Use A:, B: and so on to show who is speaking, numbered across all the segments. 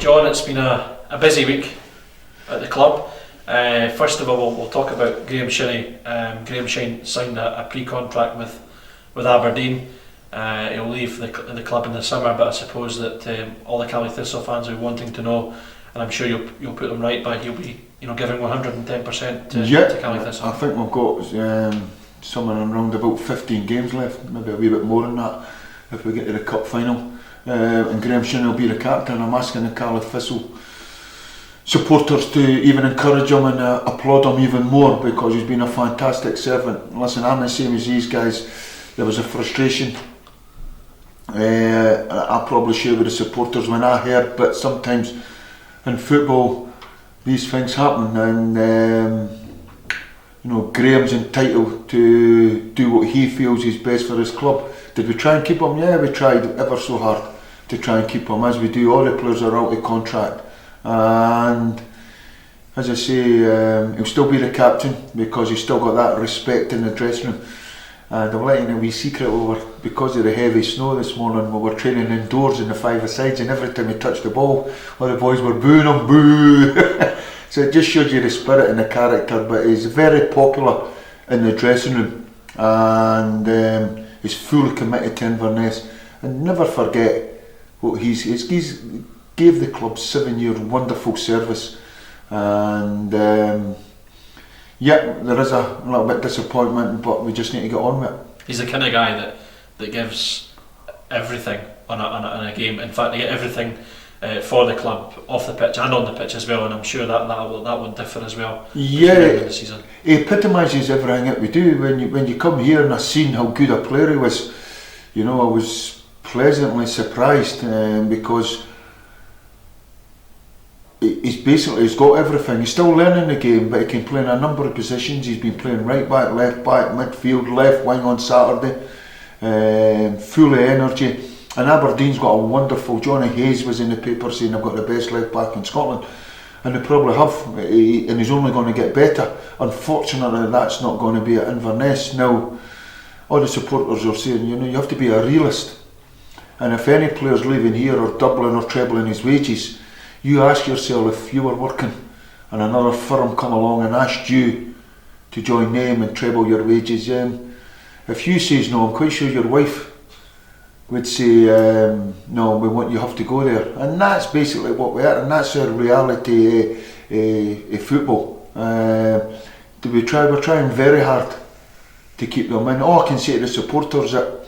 A: John, it's been a busy week at the club. First of all, we'll talk about Graeme Shinnie. Graeme Shinnie signed a pre-contract with Aberdeen. He'll leave the club in the summer, but I suppose that all the Caley Thistle fans are wanting to know, and I'm sure you'll put them right by, he'll be giving 110% to Caley Thistle.
B: I think we've got somewhere around about 15 games left, maybe a wee bit more than that if we get to the cup final. And Graeme Shinnie will be the captain. I'm asking the Caley Thistle supporters to even encourage him and applaud him even more, because he's been a fantastic servant. Listen, I'm the same as these guys. There was a frustration I probably share with the supporters when I heard, but sometimes in football these things happen, and Graeme's entitled to do what he feels is best for his club. Did we try and keep him? Yeah, we tried ever so hard to try and keep him, as we do all the players are out of contract. And as I say, he'll still be the captain because he's still got that respect in the dressing room. And I'm letting a wee secret over, because of the heavy snow this morning, we were training indoors in the five-a-sides, and every time he touched the ball, all the boys were booing him, boo! So it just shows you the spirit and the character. But he's very popular in the dressing room, and he's fully committed to Inverness. And never forget what he's gave the club 7 years wonderful service, and there is a little bit of disappointment, but we just need to get on with it.
A: He's the kind of guy that gives everything on a game. In fact, he get everything for the club off the pitch and on the pitch as well, and I'm sure that will differ as well.
B: Yeah, the season. He epitomises everything that we do. When you come here and I've seen how good a player he was, I was pleasantly surprised, because he's got everything. He's still learning the game, but he can play in a number of positions. He's been playing right back, left back, midfield, left wing on Saturday, full of energy. And Aberdeen's got a wonderful, Johnny Hayes was in the paper saying they've got the best left back in Scotland, and they probably have, and he's only going to get better. Unfortunately, that's not going to be at Inverness. Now, all the supporters are saying, you have to be a realist, and if any player's leaving here or doubling or trebling his wages, you ask yourself, if you were working and another firm come along and asked you to join them and treble your wages, if you says no, I'm quite sure your wife would say, no, you have to go there. And that's basically what we are, and that's our reality football. We're trying very hard to keep them in. All I can say to the supporters that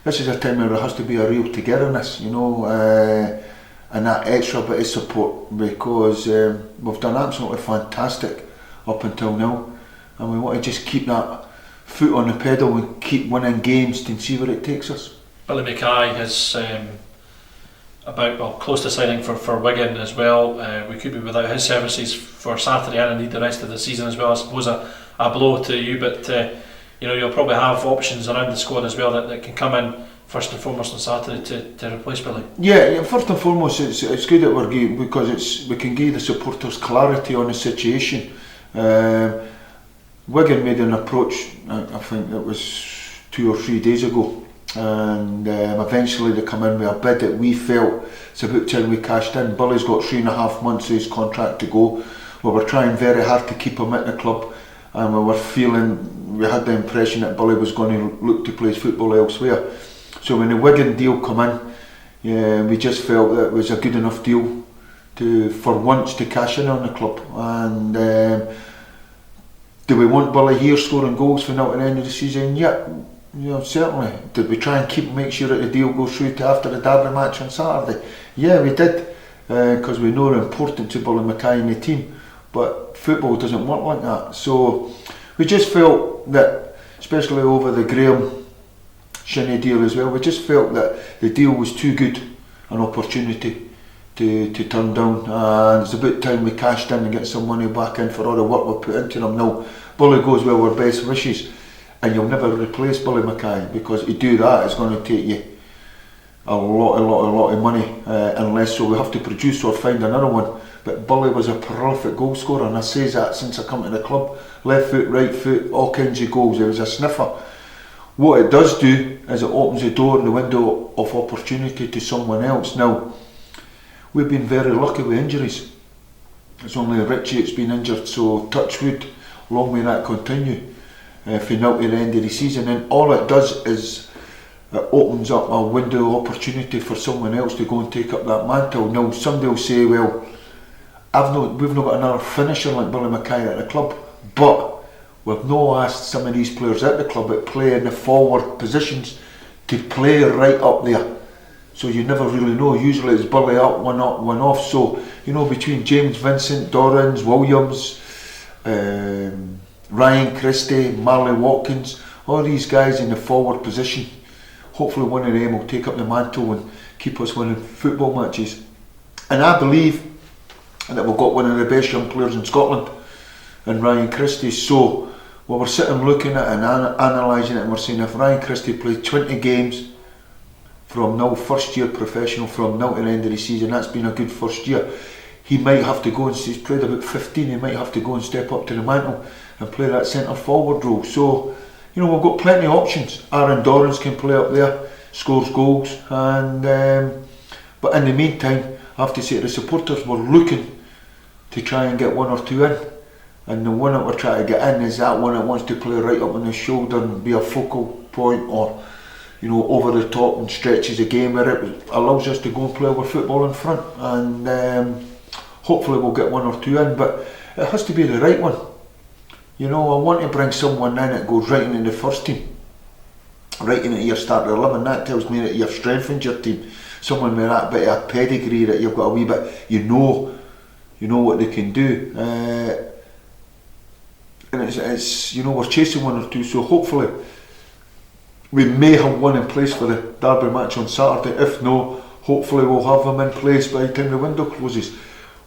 B: this is a time where there has to be a real togetherness, and that extra bit of support, because we've done absolutely fantastic up until now, and we want to just keep that foot on the pedal and keep winning games to see where it takes us.
A: Billy Mckay has close to signing for Wigan as well. We could be without his services for Saturday and indeed the rest of the season as well. I suppose a blow to you, but you'll probably have options around the squad as well that can come in first and foremost on Saturday to replace Billy.
B: Yeah, first and foremost, it's good that we're getting, because we can give the supporters clarity on the situation. Wigan made an approach, I think it was 2 or 3 days ago, and eventually they come in with a bid that we felt it's about time we cashed in. Billy's got 3.5 months of his contract to go. We were trying very hard to keep him at the club, and we had the impression that Billy was going to look to play his football elsewhere. So when the Wigan deal come in, we just felt that it was a good enough deal for once to cash in on the club. And do we want Billy here scoring goals from now to the end of the season? Yeah, certainly. Did we try and make sure that the deal goes through to after the Derby match on Saturday? Yeah, we did, because we know how important to Billy Mckay and the team. But football doesn't work like that. So we just felt that, especially over the Graeme Shinnie deal as well, we just felt that the deal was too good an opportunity to turn down, and it's about time we cashed in and get some money back in for all the work we put into them. Now, Billy goes well with best wishes, and you'll never replace Billy Mckay, because to do that is going to take you a lot of money, unless so we have to produce or find another one. But Billy was a prolific goal scorer, and I say that since I come to the club. Left foot, right foot, all kinds of goals. He was a sniffer. What it does do is it opens the door and the window of opportunity to someone else. Now, we've been very lucky with injuries. It's only Richie that's been injured, so touch wood, long may that continue for now to the end of the season. And all it does is it opens up a window of opportunity for someone else to go and take up that mantle. Now somebody will say, well, we've not got another finisher like Billy Mckay at the club, but we've not asked some of these players at the club that play in the forward positions to play right up there. So you never really know. Usually it's Billy up, one off. So, you know, between James Vincent, Dorrans, Williams, Ryan Christie, Marley Watkins, all these guys in the forward position, hopefully one of them will take up the mantle and keep us winning football matches. And I believe that we've got one of the best young players in Scotland, and Ryan Christie. So we're sitting looking at it and analysing it, and we're saying if Ryan Christie played 20 games from now, first year professional, from now to the end of the season, that's been a good first year. He might have to go and, he's played about 15, he might have to go and step up to the mantle and play that centre forward role. So, you know, we've got plenty of options. Aaron Dorrans can play up there, scores goals, and but in the meantime, I have to say the supporters were looking to try and get one or two in, and the one that we're trying to get in is that one that wants to play right up on the shoulder and be a focal point, or, you know, over the top and stretches the game, where it allows us to go and play our football in front. And hopefully we'll get one or two in, but it has to be the right one. You know, I want to bring someone in that goes right into the first team, right into your starter 11. That tells me that you've strengthened your team. Someone with that bit of pedigree, that you've got a wee bit, you know what they can do. And it's you know, we're chasing one or two, so hopefully we may have one in place for the Derby match on Saturday. If no, hopefully we'll have them in place by the time the window closes.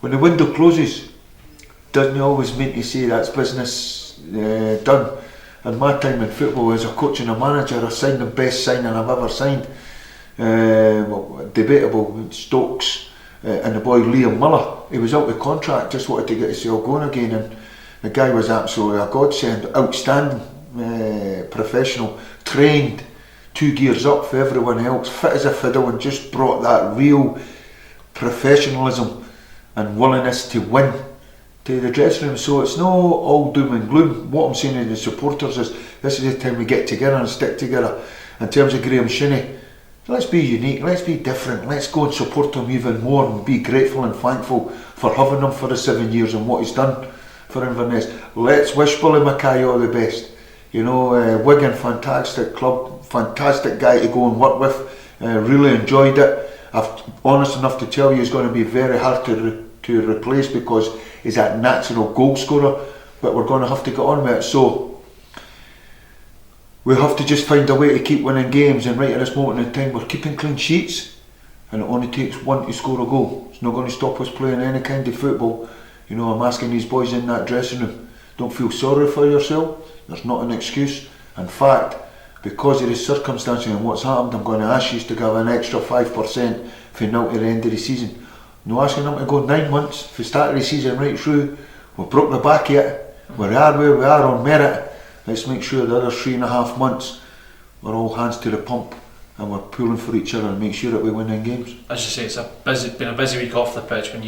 B: When the window closes, doesn't always mean to say that's business done. In my time in football as a coach and a manager, I signed the best signing I've ever signed. Debatable, Stokes and the boy Liam Miller. He was out of contract, just wanted to get himself going again, and the guy was absolutely a godsend, outstanding, professional, trained, 2 gears up for everyone else, fit as a fiddle, and just brought that real professionalism and willingness to win to the dressing room. So it's no all doom and gloom. What I'm saying to the supporters is this is the time we get together and stick together. In terms of Graeme Shinnie, let's be unique, let's be different, let's go and support him even more and be grateful and thankful for having him for the 7 years and what he's done for Inverness. Let's wish Billy Mckay all the best. You know, Wigan, fantastic club, fantastic guy to go and work with, really enjoyed it. I'm honest enough to tell you he's going to be very hard to replace because he's that natural goal scorer, but we're going to have to get on with it. So we have to just find a way to keep winning games, and right at this moment in time we're keeping clean sheets, and it only takes one to score a goal. It's not going to stop us playing any kind of football. You know, I'm asking these boys in that dressing room, don't feel sorry for yourself. There's not an excuse. In fact, because of the circumstances and what's happened, I'm going to ask you to give an extra 5% for now to the end of the season. No asking them to go 9 months, for start of the season right through. We've broke the back yet. We are where we are on merit. Let's make sure the other 3.5 months we're all hands to the pump and we're pulling for each other and make sure that we win in games.
A: As you say, it's been a busy week off the pitch. When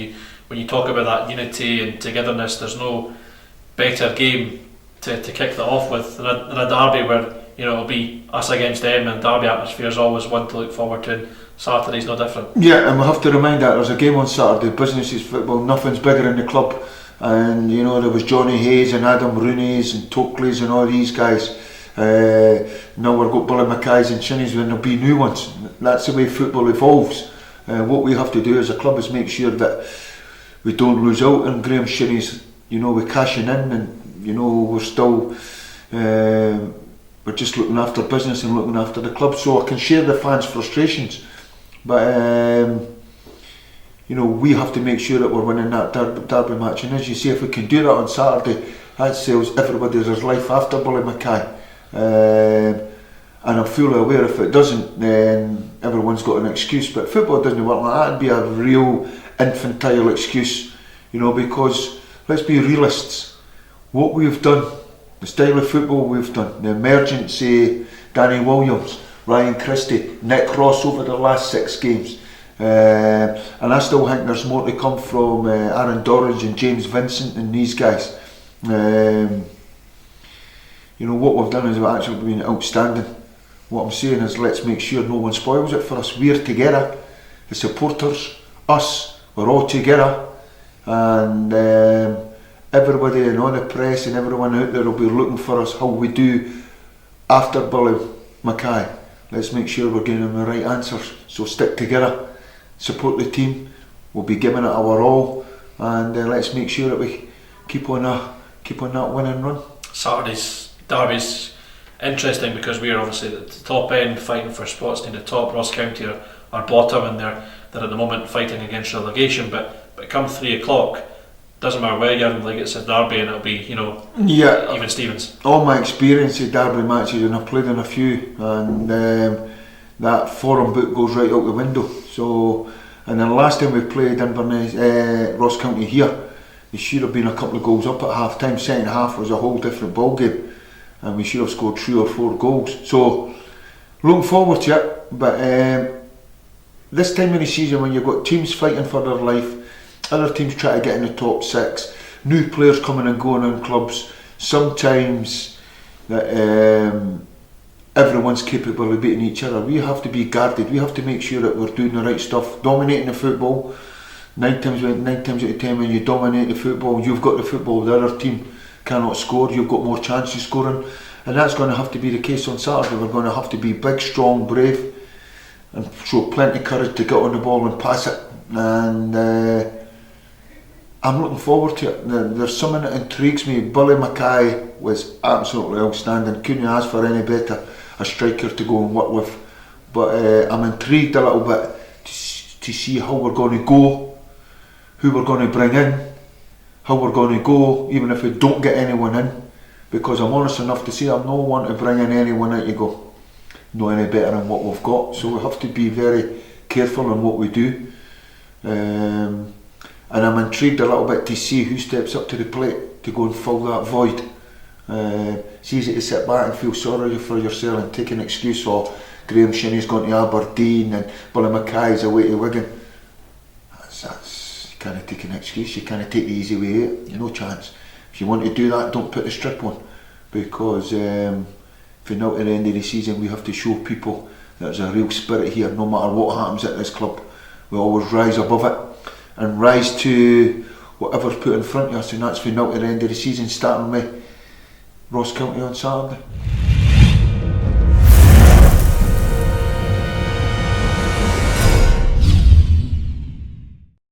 A: you talk about that unity and togetherness, there's no better game to kick that off with than a derby where, you know, it'll be us against them, and derby atmosphere is always one to look forward to, and Saturday's no different. Yeah,
B: and we have to remind that there's a game on Saturday. Business is football, nothing's bigger in the club, and you know, there was Johnny Hayes and Adam Rooney's and Tokley's and all these guys. Now we've got Billy Mckay's and Shinnie's, and there'll be new ones. That's the way football evolves. What we have to do as a club is make sure that we don't lose out on Graeme Shinnie's, you know, we're cashing in, and you know, we're still we're just looking after business and looking after the club. So I can share the fans' frustrations, but you know, we have to make sure that we're winning that derby match, and as you say, if we can do that on Saturday, that tells everybody there's life after Billy Mckay. And I'm fully aware if it doesn't, then everyone's got an excuse, but football doesn't work like that. It'd be a real infantile excuse, you know, because let's be realists. What we've done, the style of football we've done, the emergence, Danny Williams, Ryan Christie, Nick Ross over the last 6 games, And I still think there's more to come from Aaron Dorridge and James Vincent and these guys. You know, what we've done is we've actually been outstanding. What I'm saying is, let's make sure no one spoils it for us. We're together, the supporters, us, we're all together, and everybody and all the press and everyone out there will be looking for us how we do after Billy Mckay. Let's make sure we're giving them the right answers. So stick together, support the team. We'll be giving it our all, and let's make sure that we keep on that winning run.
A: Saturday's derby's interesting because we're obviously at the top end fighting for spots near the top. Ross County are bottom, and they're at the moment fighting against relegation. But come 3 o'clock, doesn't matter where you're in, like it's a derby, and it'll be, you know, even Stevens.
B: All my experience of derby matches, and I've played in a few, and that forum book goes right out the window. So, and then the last time we played Inverness, Ross County here, there should have been a couple of goals up at half time. Second half was a whole different ball game, and we should have scored 3 or 4 goals. So looking forward to it. But this time of the season, when you've got teams fighting for their life, other teams try to get in the top 6, new players coming and going in clubs, sometimes that everyone's capable of beating each other. We have to be guarded. We have to make sure that we're doing the right stuff, dominating the football. 9 times out of 10 when you dominate the football, you've got the football, the other team cannot score, you've got more chances of scoring, and that's going to have to be the case on Saturday. We're going to have to be big, strong, brave, and show plenty of courage to get on the ball and pass it. And I'm looking forward to it. There's something that intrigues me. Billy Mckay was absolutely outstanding. Couldn't ask for any better a striker to go and work with. But I'm intrigued a little bit to see how we're going to go, who we're going to bring in, how we're going to go, even if we don't get anyone in. Because I'm honest enough to say I'm not one to bring in anyone out you go, not any better than what we've got. So we have to be very careful in what we do. And I'm intrigued a little bit to see who steps up to the plate to go and fill that void. It's easy to sit back and feel sorry for yourself and take an excuse, or Graeme Shinnie's gone to Aberdeen and Billy Mackay's away to Wigan. You can't take an excuse, you can't take the easy way out, no chance. If you want to do that, don't put the strip on, because for now at the end of the season we have to show people that there's a real spirit here. No matter what happens at this club, we always rise above it and rise to whatever's put in front of us, and that's for now at the end of the season, starting with Ross County on Saturday.